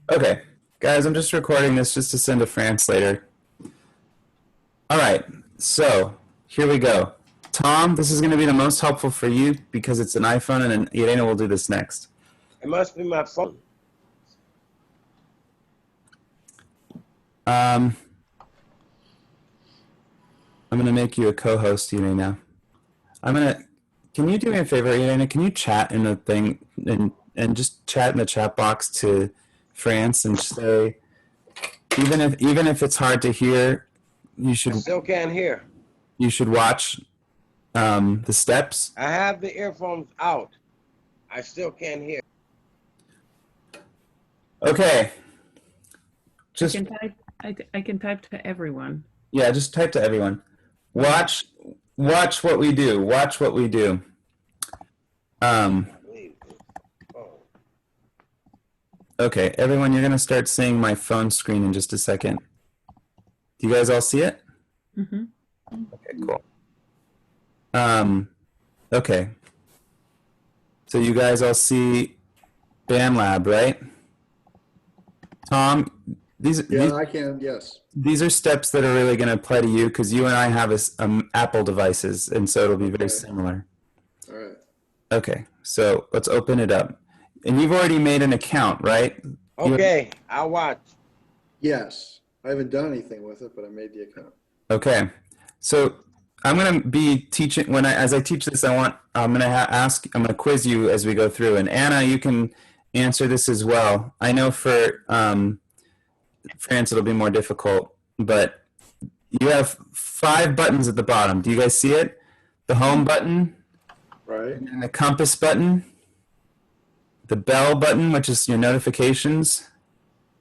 Okay, guys, I'm just recording this just to send to France later. All right, so here we go. Tom, this is going to be the most helpful for you because it's an iPhone, and then Irene will do this next. It must be my phone. I'm going to make you a co-host, Irene. Now, Can you do me a favor, Irene? Can you chat in the thing and just chat in the chat box to France and say, even if it's hard to hear, you I should still can't hear. watch the steps. I have the earphones out. I still can't hear. Okay. I can type to everyone. Yeah, just type to everyone. Watch what we do. Watch what we do. Okay, everyone, you're gonna start seeing my phone screen in just a second. Do you guys all see it? Mm-hmm. Okay, cool. Okay. So you guys all see Bandlab, right? Tom, I can, yes. These are steps that are really going to apply to you because you and I have Apple devices, and so it'll be very similar. All right. Okay, so let's open it up. And you've already made an account, right? Okay, I'll watch. Yes. I haven't done anything with it, but I made the account. Okay, so I'm going to be teaching as I teach this. I'm going to quiz you as we go through. And Anna, you can answer this as well. I know for France it'll be more difficult, but you have 5 buttons at the bottom. Do you guys see it? The home button, right? And the compass button, the bell button, which is your notifications,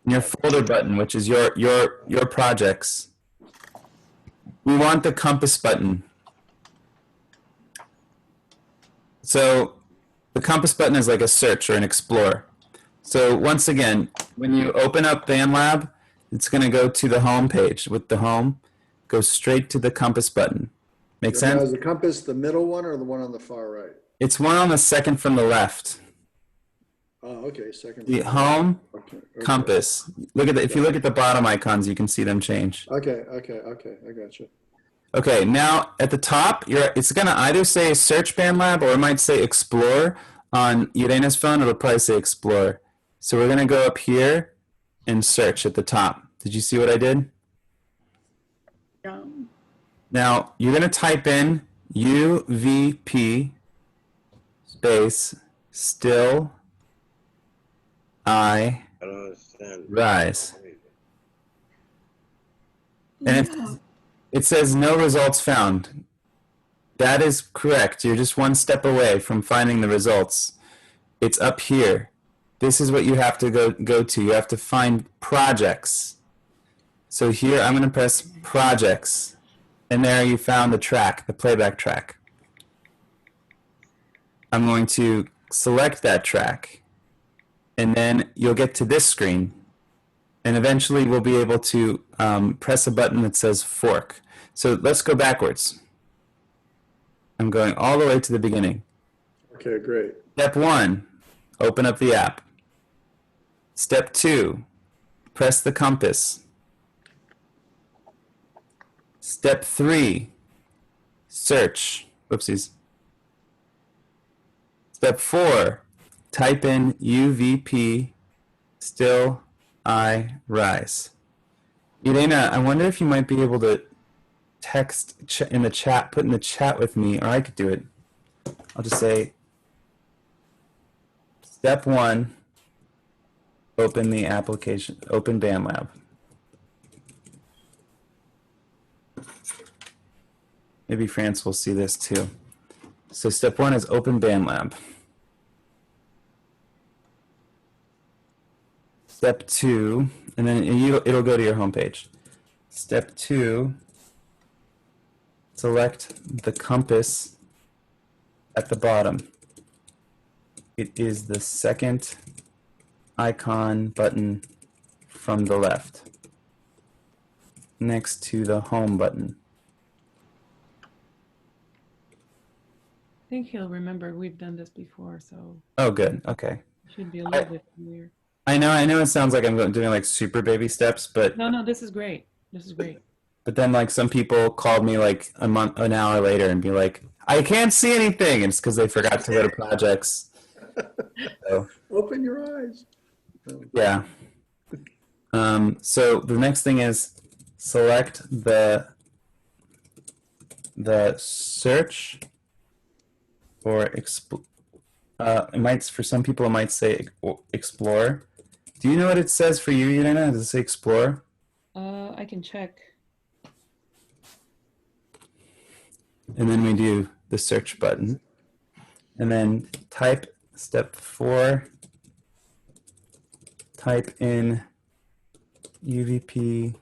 and your folder button, which is your projects. We want the compass button. So the compass button is like a search or an explore. So once again, when you open up Bandlab, it's going to go to the home page. With the home, go straight to the compass button. Make sense? Is the compass the middle one or the one on the far right? It's one on the second from the left. Oh, okay. Second. The home, compass. Look at if you look at the bottom icons, you can see them change. Okay. I got you. Okay, now at the top, it's going to either say Search Bandlab or it might say Explore. On Irene's phone, it'll probably say Explore. So we're going to go up here and search at the top. Did you see what I did? Yeah. Now, you're going to type in UVP space still I I don't understand. rise. And it says no results found. That is correct. You're just one step away from finding the results. It's up here. This is what you have to go to. You have to find projects. So here I'm going to press projects. And there you found the track, the playback track. I'm going to select that track. And then you'll get to this screen. And eventually we'll be able to press a button that says fork. So let's go backwards. I'm going all the way to the beginning. Okay, great. Step 1, open up the app. Step 2, press the compass. Step 3, search. Oopsies. Step 4, type in UVP still I rise. Irena, I wonder if you might be able to text in the chat, put in the chat with me, or I could do it. I'll just say, step 1, open the application, open Bandlab. Maybe France will see this too. So step 1 is open Bandlab. Step 2, and then it'll go to your homepage. Step 2, select the compass at the bottom. It is the second icon button from the left, next to the home button. I think he'll remember we've done this before, so Oh, good. Okay. it should be a little bit familiar. I know it sounds like I'm doing like super baby steps, but No, this is great. This is great. then like some people called me like an hour later and be like, I can't see anything. And it's because they forgot to go to projects. So, Open your eyes. yeah. So the next thing is select the search or it might, for some people it might say explore. Do you know what it says for you, Elena? Does it say explore? I can check. And then we do the search button. And then type step 4, type in UVP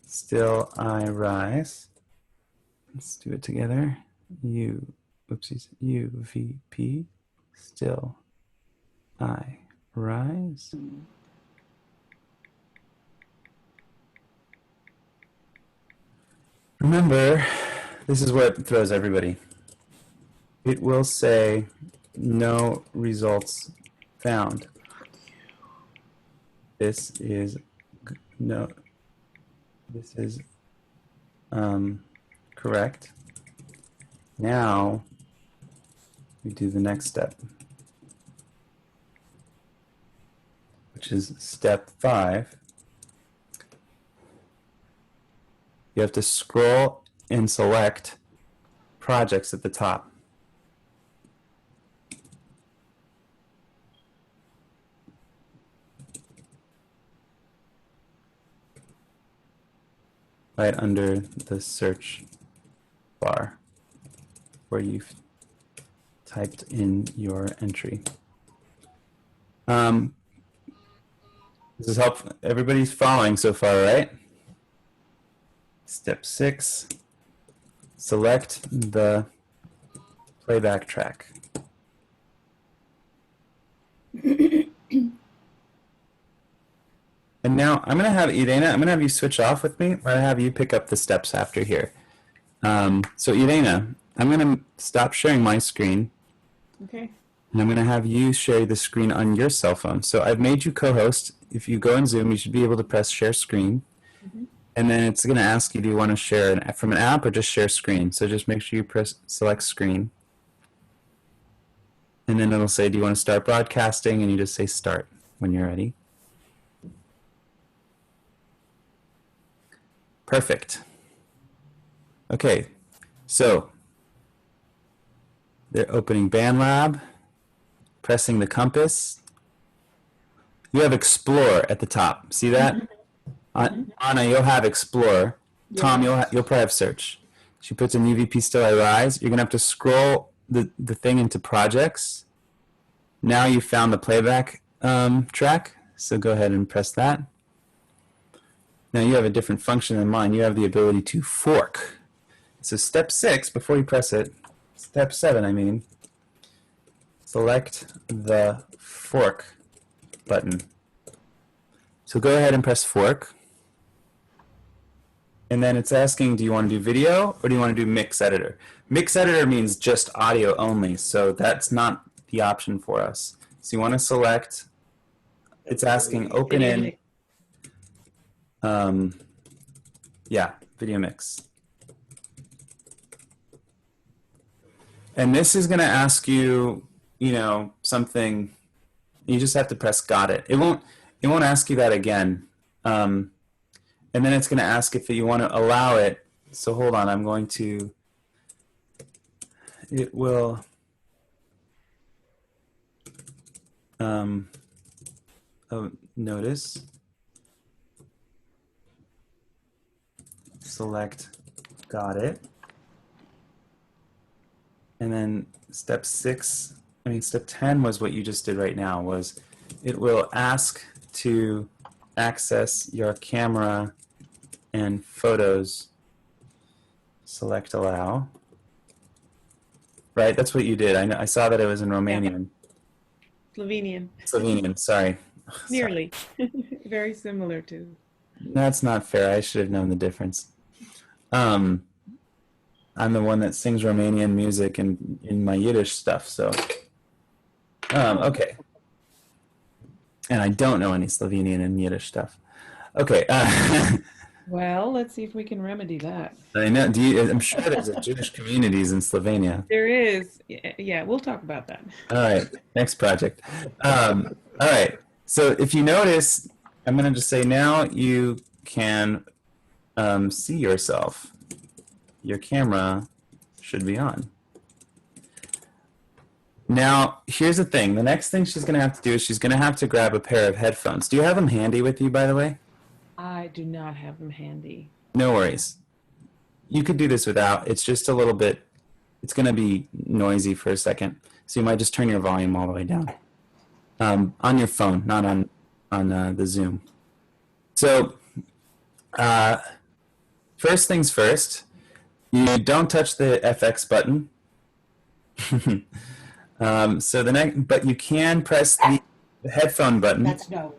still I rise. Let's do it together. UVP still I rise. Remember, this is what throws everybody. It will say no results found. This is no. This is correct. Now we do the next step, which is step 5. You have to scroll and select projects at the top. Right under the search bar where you've typed in your entry. This is helpful. Everybody's following so far, right? Step 6, select the playback track. And now I'm going to have Irena, I'm going to have you switch off with me, or have you pick up the steps after here. So Irena, I'm going to stop sharing my screen. Okay. And I'm going to have you share the screen on your cell phone. So I've made you co-host. If you go in Zoom, you should be able to press share screen. Mm-hmm. And then it's going to ask you, do you want to share from an app or just share screen? So just make sure you press select screen. And then it'll say, do you want to start broadcasting? And you just say start when you're ready. Perfect. Okay, so they're opening Bandlab, pressing the compass. You have Explore at the top. See that? Anna, you'll have Explore. Yeah. Tom, you'll probably have Search. She puts in UVP Still I Rise. You're going to have to scroll the thing into Projects. Now you've found the playback track, so go ahead and press that. Now you have a different function than mine. You have the ability to fork. So step 6, before you press it, step 7, I mean, select the fork button. So go ahead and press fork. And then it's asking, do you want to do video or do you want to do mix editor? Mix editor means just audio only, so that's not the option for us. So you want to select, it's asking open in, yeah, video mix. And this is going to ask you, you know, something. You just have to press got it. It won't ask you that again. And then it's going to ask if you want to allow it. So hold on, I'm going to, it will, oh, notice, select got it. And then step 10 was what you just did right now, was it will ask to access your camera and photos. Select allow. Right, that's what you did. I saw that it was in Romanian. Slovenian. Slovenian, sorry. Nearly. Very similar to. That's not fair. I should have known the difference. I'm the one that sings Romanian music in my Yiddish stuff, so. Okay. And I don't know any Slovenian and Yiddish stuff. Okay. Well, let's see if we can remedy that. I know. I'm sure there's a Jewish communities in Slovenia. There is. Yeah, we'll talk about that. All right. Next project. All right. So if you notice, I'm going to just say now you can see yourself. Your camera should be on. Now, here's the thing. The next thing she's going to have to do is she's going to have to grab a pair of headphones. Do you have them handy with you, by the way? I do not have them handy. No worries. You could do this without. It's just a little bit, it's going to be noisy for a second. So you might just turn your volume all the way down. On your phone, not on the Zoom. So first things first, you don't touch the FX button. But you can press the headphone button. That's no.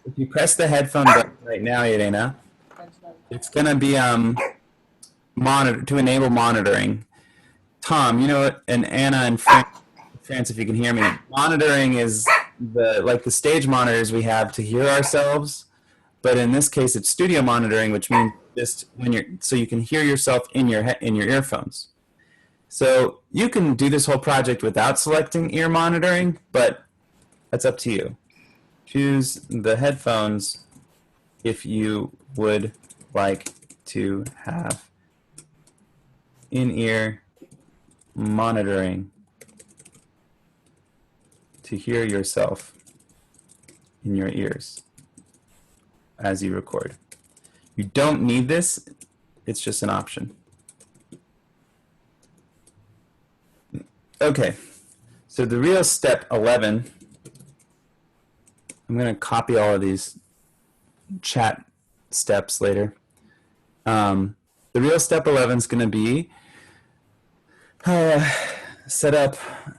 If you press the headphone button right now, Irena, That's no. it's going to be to enable monitoring. Tom, you know what? And Anna and France, if you can hear me, monitoring is like the stage monitors we have to hear ourselves, but in this case, it's studio monitoring, which means just so you can hear yourself in your earphones. So you can do this whole project without selecting ear monitoring, but that's up to you. Choose the headphones if you would like to have in-ear monitoring to hear yourself in your ears as you record. You don't need this, it's just an option. Okay, so the real step 11, I'm going to copy all of these chat steps later. The real step 11 is going to be set up,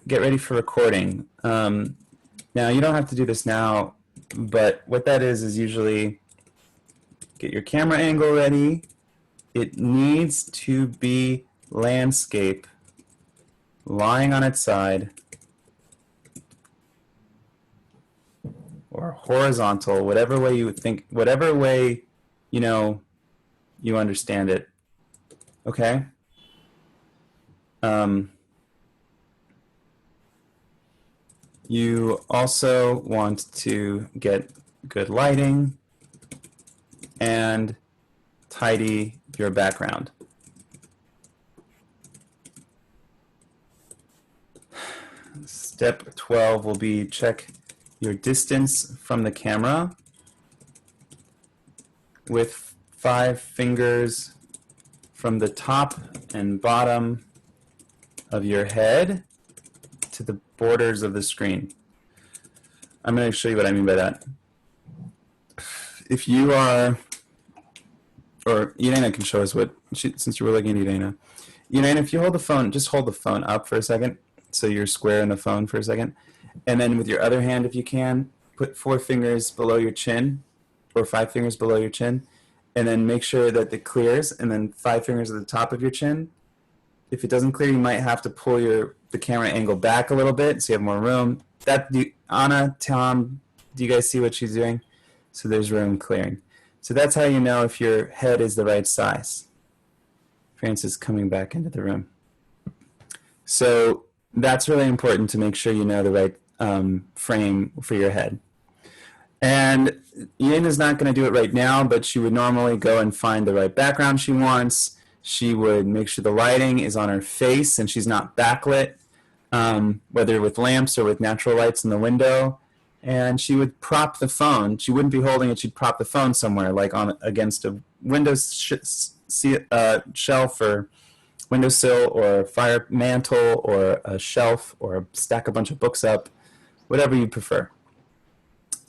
get ready for recording. Now, you don't have to do this now, but what that is usually get your camera angle ready. It needs to be landscape, lying on its side, or horizontal, whatever way you think, whatever way you understand it. Okay? You also want to get good lighting and tidy your background. Step 12 will be check your distance from the camera with 5 fingers from the top and bottom of your head to the borders of the screen. I'm going to show you what I mean by that. If you are, or Irena can show us since you were looking at Irena. Irena, if you hold the phone, just hold the phone up for a second, so you're square in the phone for a second. And then with your other hand, if you can, put 4 fingers below your chin, or 5 fingers below your chin, and then make sure that it clears, and then 5 fingers at the top of your chin. If it doesn't clear, you might have to pull the camera angle back a little bit so you have more room. Anna, Tom, do you guys see what she's doing? So there's room clearing. So that's how you know if your head is the right size. Francis coming back into the room. So that's really important to make sure you know the right frame for your head. And Irena's not going to do it right now, but she would normally go and find the right background she wants. She would make sure the lighting is on her face and she's not backlit, whether with lamps or with natural lights in the window. And she would prop the phone. She wouldn't be holding it. She'd prop the phone somewhere, like against a window shelf or windowsill or a fire mantle or a shelf or stack a bunch of books up, whatever you prefer.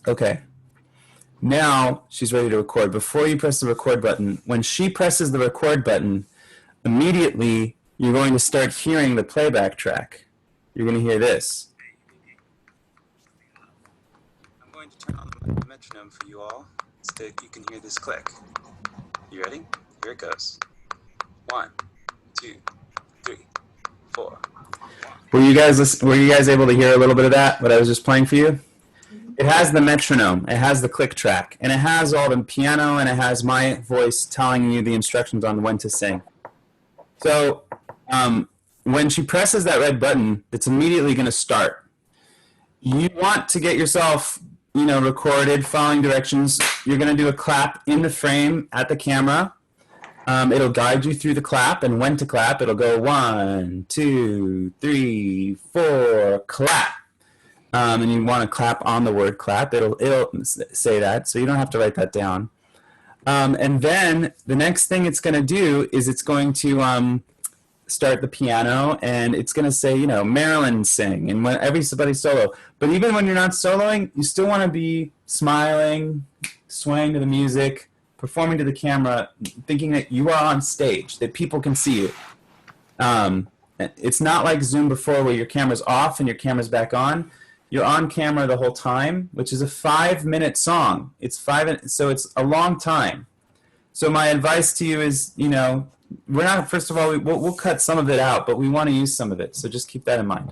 Okay. Now she's ready to record. Before you press the record button, when she presses the record button, immediately you're going to start hearing the playback track. You're going to hear this. I'm going to turn on the metronome for you all so that you can hear this click. You ready? Here it goes. 1, 2, 3, 4. Were you guys able to hear a little bit of that, what I was just playing for you? It has the metronome, it has the click track, and it has all the piano, and it has my voice telling you the instructions on when to sing. So when she presses that red button, it's immediately going to start. You want to get yourself, recorded, following directions. You're going to do a clap in the frame at the camera. It'll guide you through the clap, and when to clap. It'll go 1, 2, 3, 4, clap. And you want to clap on the word clap. It'll say that, so you don't have to write that down. And then the next thing it's going to do is it's going to start the piano, and it's going to say, Marilyn sing, and when everybody's solo. But even when you're not soloing, you still want to be smiling, swaying to the music, performing to the camera, thinking that you are on stage, that people can see you. It's not like Zoom before where your camera's off and your camera's back on. You're on camera the whole time, which is a 5-minute song. So it's a long time. So my advice to you is, we're not, first of all, we'll cut some of it out, but we want to use some of it. So just keep that in mind.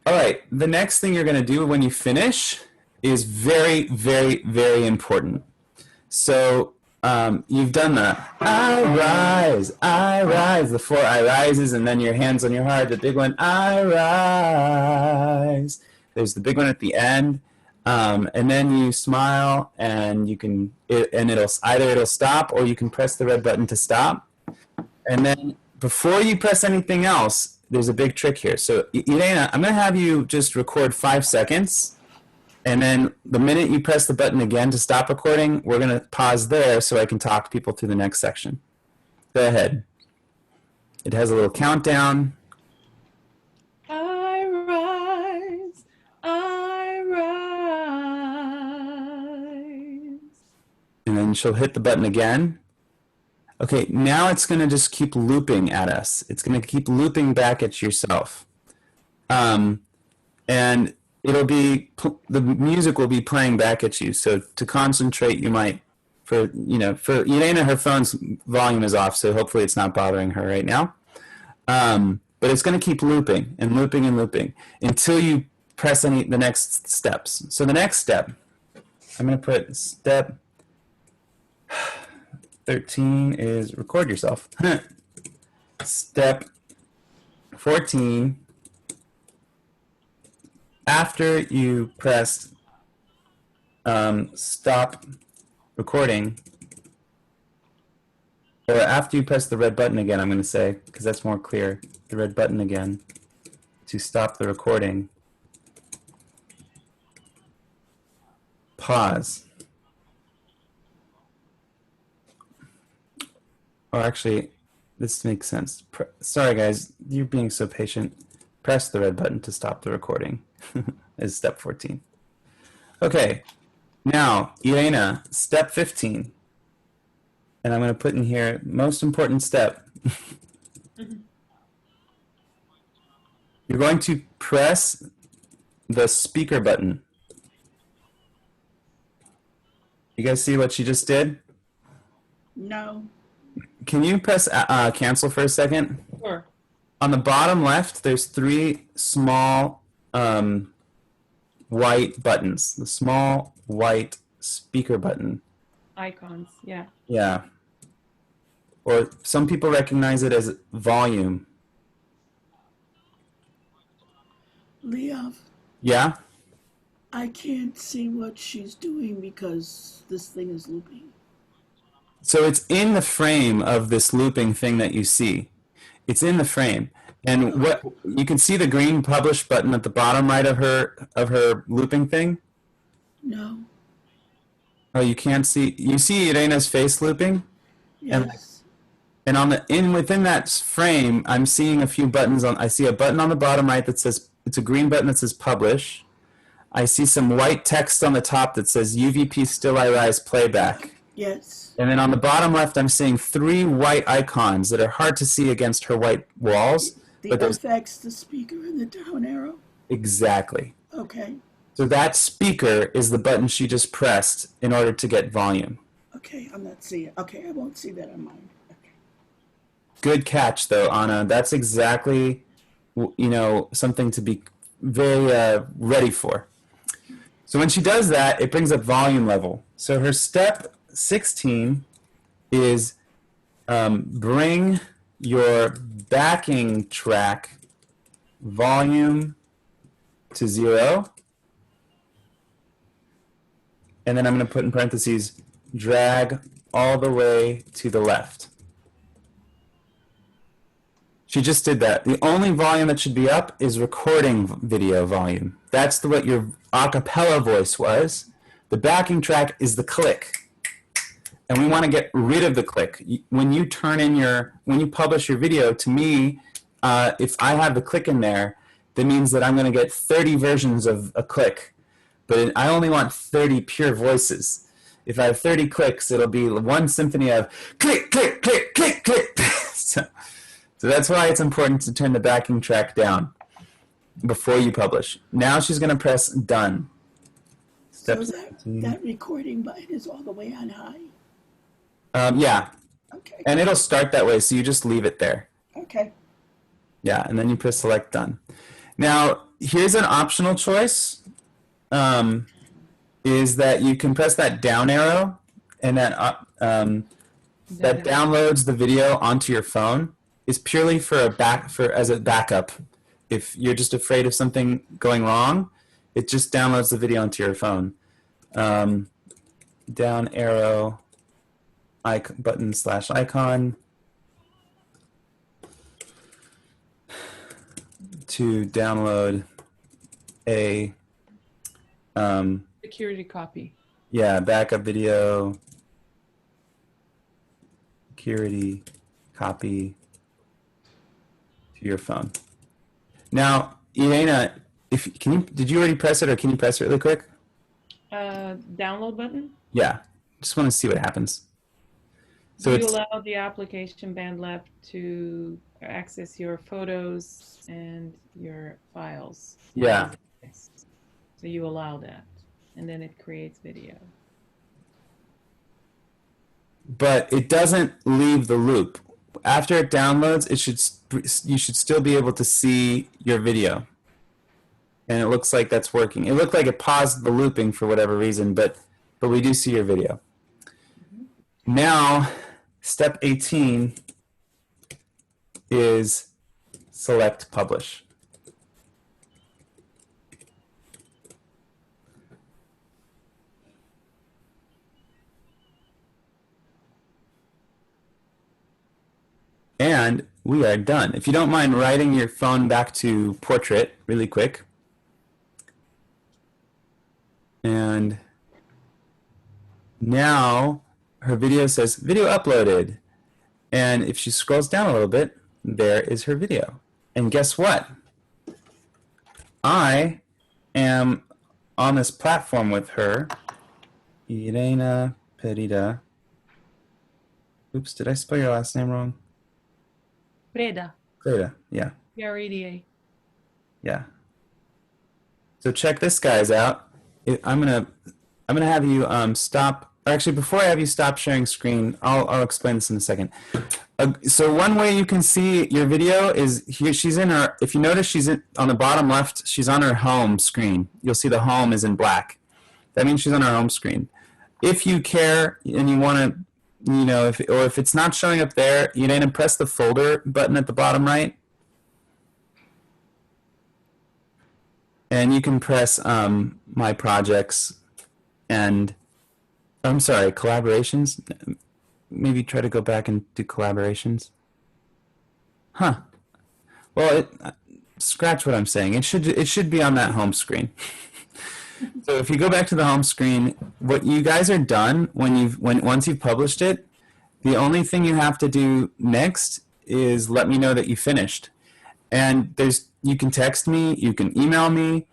All right, the next thing you're going to do when you finish is very, very, very important. So you've done the I rise, the 4 I rises, and then your hands on your heart, the big one, I rise. There's the big one at the end, and then you smile, and it'll stop, or you can press the red button to stop. And then before you press anything else, there's a big trick here. So Elena, I'm going to have you just record 5 seconds. And then the minute you press the button again to stop recording, we're going to pause there so I can talk people through the next section. Go ahead. It has a little countdown. I rise, I rise. And then she'll hit the button again. Okay, now it's going to just keep looping at us. It's going to keep looping back at yourself. And the music will be playing back at you. So to concentrate, you might, for Elena, her phone's volume is off, so hopefully it's not bothering her right now. But it's going to keep looping and looping and looping until you press the next steps. So the next step, I'm going to put step 13 is record yourself. Step 14. After you press stop recording, or after you press the red button again, I'm going to say, because that's more clear, the red button again to stop the recording, pause. Or actually, this makes sense. Sorry guys, you're being so patient. Press the red button to stop the recording is step 14. Okay, now, Elena, step 15. And I'm going to put in here, most important step. You're going to press the speaker button. You guys see what she just did? No. Can you press cancel for a second? Sure. On the bottom left, there's 3 small white buttons. The small white speaker button. Icons, yeah. Yeah. Or some people recognize it as volume. Leah, Yeah? I can't see what she's doing because this thing is looping. So it's in the frame of this looping thing that you see. It's in the frame. And what you can see the green publish button at the bottom right of her looping thing? No. Oh, you can't see. You see Irena's face looping? Yes. And within that frame, I'm seeing a few buttons I see a button on the bottom right that says, it's a green button that says publish. I see some white text on the top that says UVP Still I Rise Playback. Yes. And then on the bottom left, I'm seeing 3 white icons that are hard to see against her white walls. The But there's FX, the speaker, and the down arrow. exactly. Okay. So that speaker is the button she just pressed in order to get volume. Okay, I'm not seeing it. Okay, I won't see that on mine. Okay. Good catch, though, Anna. That's exactly, something to be very ready for. So when she does that, it brings up volume level. So her step 16 is bring your backing track volume to 0. And then I'm going to put in parentheses, drag all the way to the left. She just did that. The only volume that should be up is recording video volume. That's what your a cappella voice was. The backing track is the click. And we want to get rid of the click. When you publish your video, to me, if I have the click in there, that means that I'm going to get 30 versions of a click. But I only want 30 pure voices. If I have 30 clicks, it'll be one symphony of click, click, click, click, click. So that's why it's important to turn the backing track down before you publish. Now she's going to press done. So that recording button is all the way on high? Yeah. Okay. And it'll start that way, so you just leave it there. Okay. Yeah, and then you press select done. Now, here's an optional choice, is that you can press that down arrow, and that downloads the video onto your phone. Is purely as a backup. If you're just afraid of something going wrong, it just downloads the video onto your phone. Down arrow, button / icon to download a Security copy. yeah, backup video, security copy to your phone. Now, Elena, did you already press it, or can you press it really quick? Download button. Yeah, just want to see what happens. So Do it's you allow the application Bandlab to access your photos and your files? yeah. So you allow that, and then it creates video. But it doesn't leave the loop. After it downloads, you should still be able to see your video. And it looks like that's working. It looked like it paused the looping for whatever reason, but we do see your video. Now, step 18 is select publish. And we are done. If you don't mind writing your phone back to portrait really quick. And now her video says video uploaded. And if she scrolls down a little bit, there is her video. And guess what? I am on this platform with her, Irena Perida. Oops, did I spell your last name wrong? Preda. Perida, yeah. PREDA. Yeah. So check this guys out. I'm gonna have you stop. Actually, before I have you stop sharing screen, I'll explain this in a second. So one way you can see your video is here. She's in her. If you notice, she's on the bottom left. She's on her home screen. You'll see the home is in black. That means she's on her home screen. If you care and you want to, if it's not showing up there, you need to press the folder button at the bottom right. And you can press my projects and, I'm sorry, collaborations. Maybe try to go back and do collaborations. Huh. Well, scratch what I'm saying. It should be on that home screen. So if you go back to the home screen, what you guys are done once you've published it, the only thing you have to do next is let me know that you finished. And you can text me, you can email me,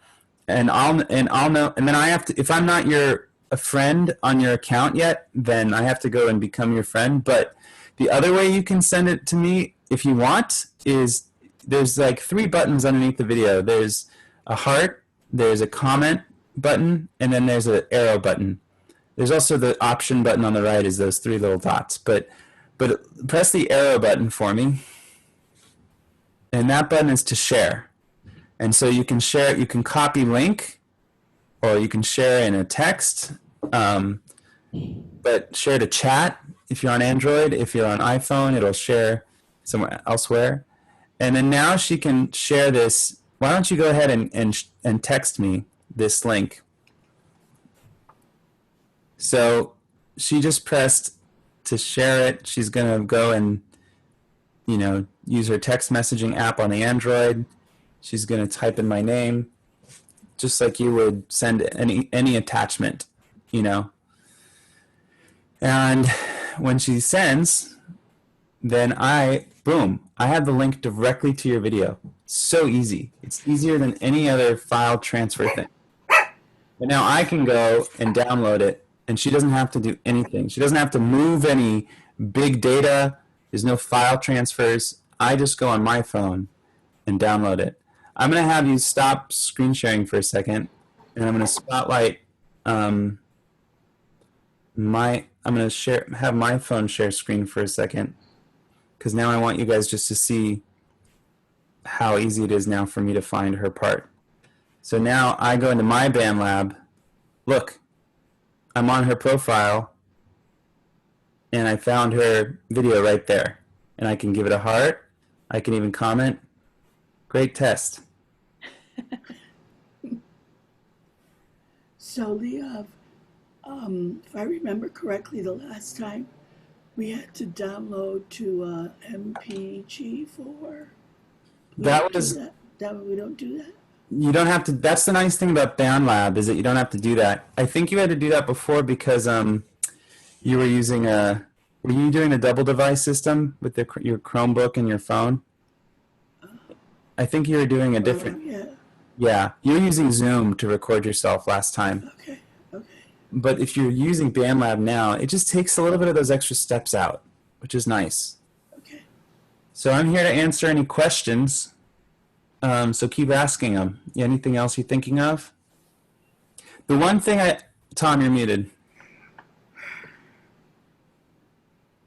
and I'll know. And then I have to, if I'm not a friend on your account yet, then I have to go and become your friend. But the other way you can send it to me, if you want, is there's like 3 buttons underneath the video. There's a heart, there's a comment button, and then there's an arrow button. There's also the option button on the right, is those 3 little dots. But press the arrow button for me. And that button is to share. And so you can share it, you can copy link, or you can share in a text, but share to chat if you're on Android. If you're on iPhone, it'll share somewhere elsewhere. And then now she can share this. Why don't you go ahead and text me this link? So she just pressed to share it. She's going to go and, use her text messaging app on the Android. She's going to type in my name, just like you would send any attachment, And when she sends, then boom, I have the link directly to your video. So easy. It's easier than any other file transfer thing. But now I can go and download it, and she doesn't have to do anything. She doesn't have to move any big data. There's no file transfers. I just go on my phone and download it. I'm going to have you stop screen sharing for a second, and I'm going to spotlight I'm going to have my phone share screen for a second, because now I want you guys just to see how easy it is now for me to find her part. So now I go into my Bandlab. Look, I'm on her profile, and I found her video right there. And I can give it a heart. I can even comment. Great test. So, Leah, if I remember correctly, the last time we had to download to MPG4. That was. We don't do that. You don't have to. That's the nice thing about Bandlab, is that you don't have to do that. I think you had to do that before because you were using a. Were you doing a double device system with your Chromebook and your phone? I think you were doing a different. Yeah, you were using Zoom to record yourself last time. Okay. But if you're using Bandlab now, it just takes a little bit of those extra steps out, which is nice. Okay. So I'm here to answer any questions. So keep asking them. Anything else you're thinking of? The one thing Tom, you're muted.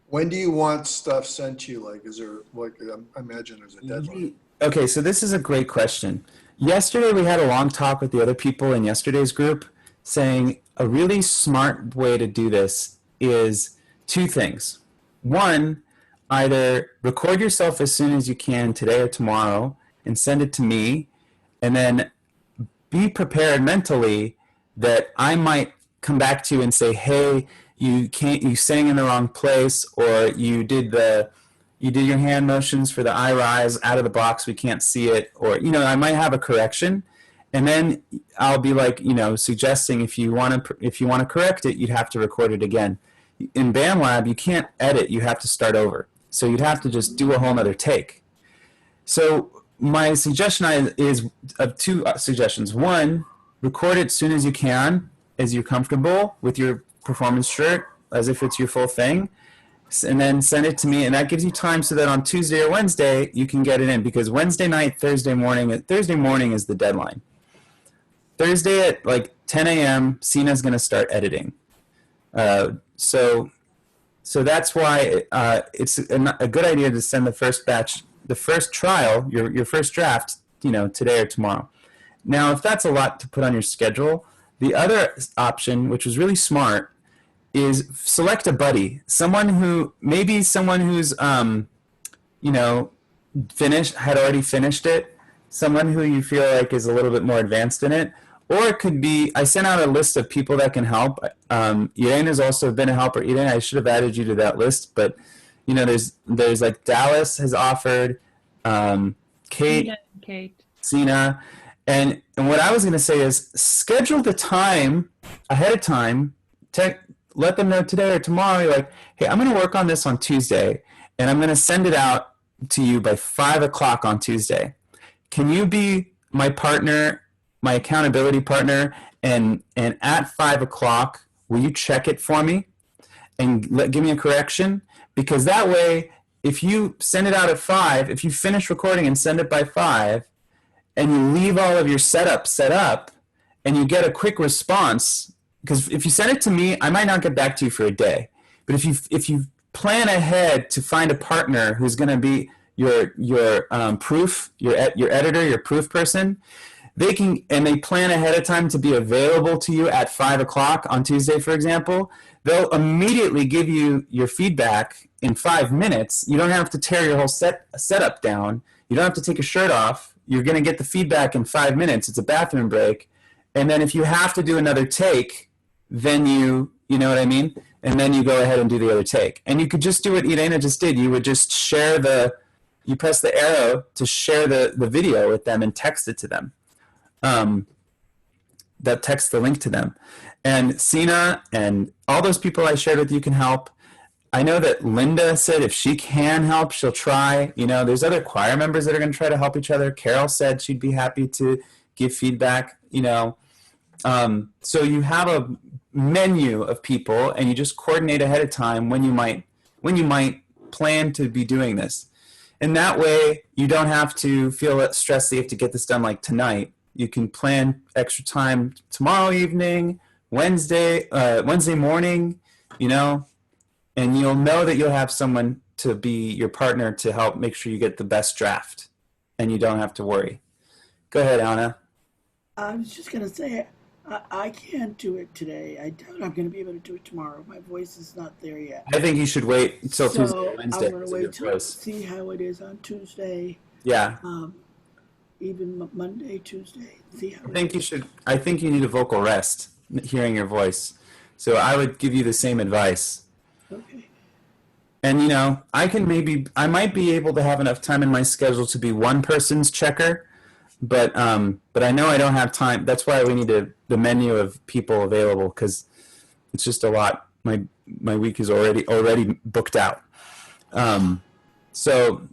When do you want stuff sent to you? Like, is there, like, I imagine there's a deadline. Okay, so this is a great question. Yesterday we had a long talk with the other people in yesterday's group saying a really smart way to do this is two things. One, either record yourself as soon as you can today or tomorrow and send it to me, and then be prepared mentally that I might come back to you and say, hey, you sang in the wrong place, or you did your hand motions for the eye rise out of the box, we can't see it, or I might have a correction, and then I'll be like, suggesting if you want to correct it, you'd have to record it again. In Bandlab, you can't edit, you have to start over. So you'd have to just do a whole nother take. So my suggestion is two suggestions. One, record it as soon as you can, as you're comfortable with your performance shirt, as if it's your full thing, and then send it to me, and that gives you time so that on Tuesday or Wednesday you can get it in, because Wednesday night, Thursday morning is the deadline. Thursday at like 10 a.m. Sina's going to start editing. So that's why it's a good idea to send the first batch, the first trial, your first draft, today or tomorrow. Now, if that's a lot to put on your schedule, the other option, which was really smart, is select a buddy, someone who's already finished it, someone who you feel like is a little bit more advanced in it. Or it could be, I sent out a list of people that can help. Irene has also been a helper. Irene, I should have added you to that list, but there's like Dallas has offered, Kate, Sina, and what I was going to say is schedule the time ahead of time. Let them know today or tomorrow. You're like, hey, I'm going to work on this on Tuesday, and I'm going to send it out to you by 5 o'clock on Tuesday. Can you be my partner, my accountability partner, and at 5 o'clock, will you check it for me and give me a correction? Because that way, if you send it out at 5, if you finish recording and send it by 5, and you leave all of your setup set up, and you get a quick response, because if you send it to me, I might not get back to you for a day. But if you plan ahead to find a partner who's going to be your proof, your editor, your proof person, and they plan ahead of time to be available to you at 5 o'clock on Tuesday, for example, they'll immediately give you your feedback in 5 minutes. You don't have to tear your whole setup down. You don't have to take your shirt off. You're going to get the feedback in 5 minutes. It's a bathroom break. And then if you have to do another take, then you know what I mean? And then you go ahead and do the other take. And you could just do what Irena just did. You would just share you press the arrow to share the video with them and text it to them. That text the link to them. And Sina and all those people I shared with you can help. I know that Linda said if she can help, she'll try. You know, there's other choir members that are going to try to help each other. Carol said she'd be happy to give feedback, you know. So you have a menu of people, and you just coordinate ahead of time when you might plan to be doing this. And that way, you don't have to feel stressed that you have to get this done like tonight. You can plan extra time tomorrow evening, Wednesday morning, you know, and you'll know that you'll have someone to be your partner to help make sure you get the best draft, and you don't have to worry. Go ahead, Anna. I was just going to say, I can't do it today. I doubt I'm going to be able to do it tomorrow. My voice is not there yet. I think you should wait until Tuesday or Wednesday. I'm going to wait to see how it is on Tuesday. Yeah. Even Monday, Tuesday. See how I think you need a vocal rest, hearing your voice. So I would give you the same advice. Okay. And you know, I might be able to have enough time in my schedule to be one person's checker, but I know I don't have time. That's why we need the menu of people available, because it's just a lot. My week is already booked out. So.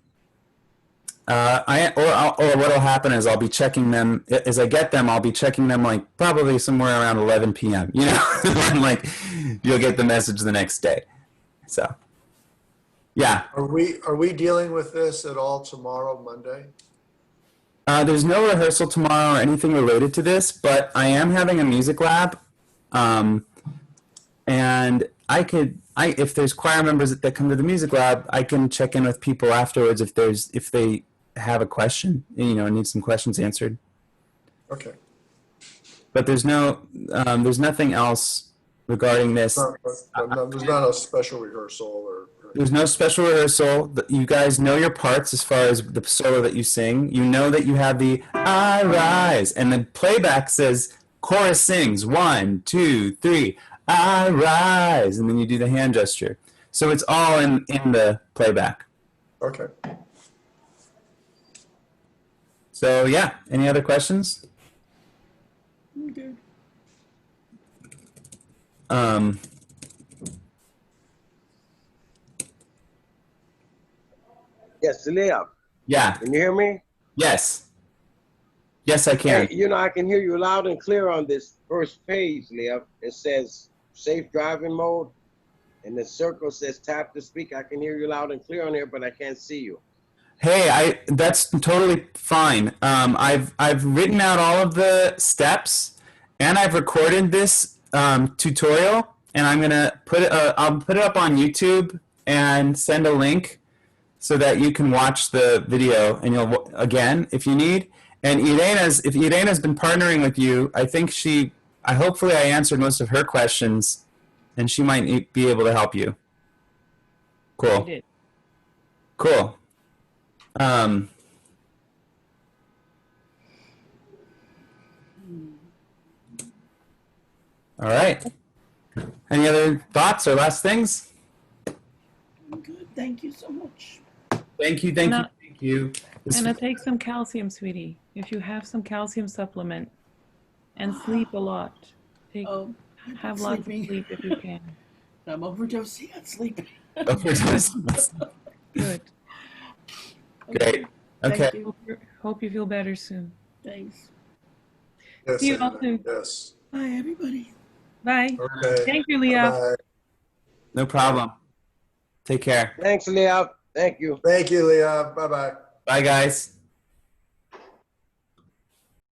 Or what'll happen is I'll be checking them as I get them. I'll be checking them like probably somewhere around 11 p.m. You know, and like you'll get the message the next day. So, yeah. Are we dealing with this at all tomorrow, Monday? There's no rehearsal tomorrow or anything related to this, but I am having a music lab, and if there's choir members that come to the music lab, I can check in with people afterwards if they have a question, you know, need some questions answered. Okay. But there's nothing else regarding this. There's not a special rehearsal or. There's no special rehearsal. You guys know your parts as far as the solo that you sing. You know that you have the I rise, and the playback says chorus sings 1, 2, 3. I rise, and then you do the hand gesture. So it's all in the playback. Okay. So yeah, any other questions? Okay. Yes, Leah. Yeah. Can you hear me? Yes. Yes, I can. Hey, you know, I can hear you loud and clear on this first page, Leah. It says safe driving mode, and the circle says tap to speak. I can hear you loud and clear on here, but I can't see you. Hey, that's totally fine. I've written out all of the steps, and I've recorded this tutorial, and I'm gonna I'll put it up on YouTube and send a link so that you can watch the video, and you'll again if you need. And if Irena's been partnering with you, I think hopefully I answered most of her questions, and she might be able to help you. Cool. You did. Cool. All right. Any other thoughts or last things? I'm good. Thank you so much. Thank you. Anna, take some calcium, sweetie. If you have some calcium supplement, and sleep a lot. Have lots of sleep if you can. I'm overdosing on sleeping. Good. Great. Okay. Thank you. Hope you feel better soon. Thanks. Yes, See you all soon. yes. Bye, everybody. Bye. Okay. Thank you, Leah. Bye-bye. No problem. Take care. Thanks, Leah. Thank you. Thank you, Leah. Bye-bye. Bye, guys.